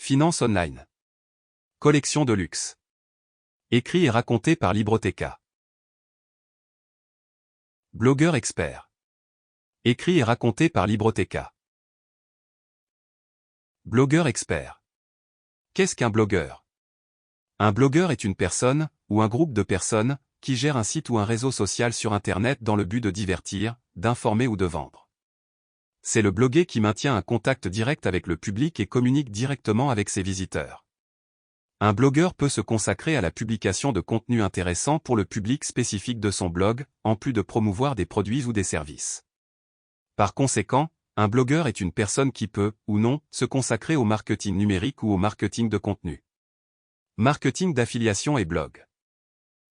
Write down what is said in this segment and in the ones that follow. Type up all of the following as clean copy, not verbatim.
Finance online. Collection de luxe. Écrit et raconté par Libroteca. Blogueur expert. Écrit et raconté par Libroteca. Blogueur expert. Qu'est-ce qu'un blogueur? Un blogueur est une personne, ou un groupe de personnes, qui gère un site ou un réseau social sur Internet dans le but de divertir, d'informer ou de vendre. C'est le blogueur qui maintient un contact direct avec le public et communique directement avec ses visiteurs. Un blogueur peut se consacrer à la publication de contenus intéressants pour le public spécifique de son blog, en plus de promouvoir des produits ou des services. Par conséquent, un blogueur est une personne qui peut, ou non, se consacrer au marketing numérique ou au marketing de contenu. Marketing d'affiliation et blog.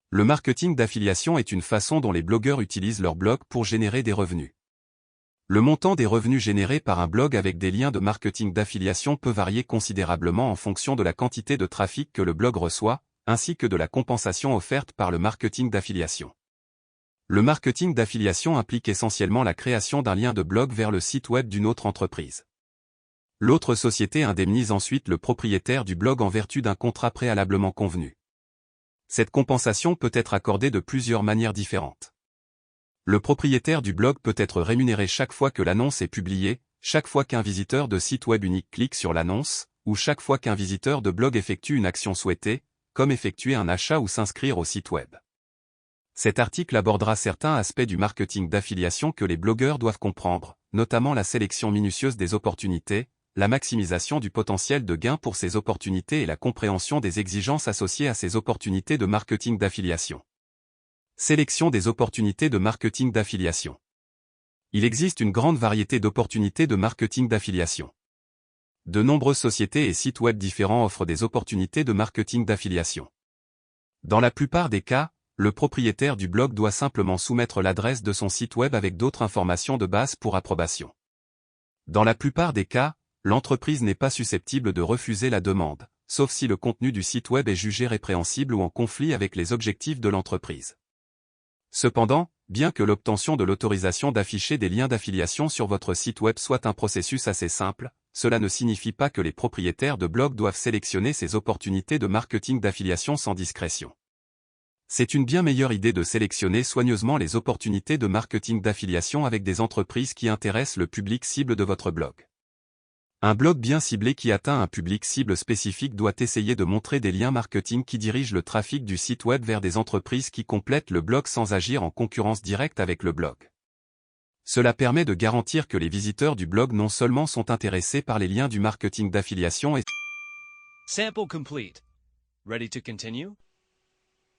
Le marketing d'affiliation est une façon dont les blogueurs utilisent leur blog pour générer des revenus. Le montant des revenus générés par un blog avec des liens de marketing d'affiliation peut varier considérablement en fonction de la quantité de trafic que le blog reçoit, ainsi que de la compensation offerte par le marketing d'affiliation. Le marketing d'affiliation implique essentiellement la création d'un lien de blog vers le site web d'une autre entreprise. L'autre société indemnise ensuite le propriétaire du blog en vertu d'un contrat préalablement convenu. Cette compensation peut être accordée de plusieurs manières différentes. Le propriétaire du blog peut être rémunéré chaque fois que l'annonce est publiée, chaque fois qu'un visiteur de site web unique clique sur l'annonce, ou chaque fois qu'un visiteur de blog effectue une action souhaitée, comme effectuer un achat ou s'inscrire au site web. Cet article abordera certains aspects du marketing d'affiliation que les blogueurs doivent comprendre, notamment la sélection minutieuse des opportunités, la maximisation du potentiel de gain pour ces opportunités et la compréhension des exigences associées à ces opportunités de marketing d'affiliation. Sélection des opportunités de marketing d'affiliation. Il existe une grande variété d'opportunités de marketing d'affiliation. De nombreuses sociétés et sites web différents offrent des opportunités de marketing d'affiliation. Dans la plupart des cas, le propriétaire du blog doit simplement soumettre l'adresse de son site web avec d'autres informations de base pour approbation. Dans la plupart des cas, l'entreprise n'est pas susceptible de refuser la demande, sauf si le contenu du site web est jugé répréhensible ou en conflit avec les objectifs de l'entreprise. Cependant, bien que l'obtention de l'autorisation d'afficher des liens d'affiliation sur votre site web soit un processus assez simple, cela ne signifie pas que les propriétaires de blogs doivent sélectionner ces opportunités de marketing d'affiliation sans discrétion. C'est une bien meilleure idée de sélectionner soigneusement les opportunités de marketing d'affiliation avec des entreprises qui intéressent le public cible de votre blog. Un blog bien ciblé qui atteint un public cible spécifique doit essayer de montrer des liens marketing qui dirigent le trafic du site web vers des entreprises qui complètent le blog sans agir en concurrence directe avec le blog. Cela permet de garantir que les visiteurs du blog non seulement sont intéressés par les liens du marketing d'affiliation et Sample complete. Ready to continue?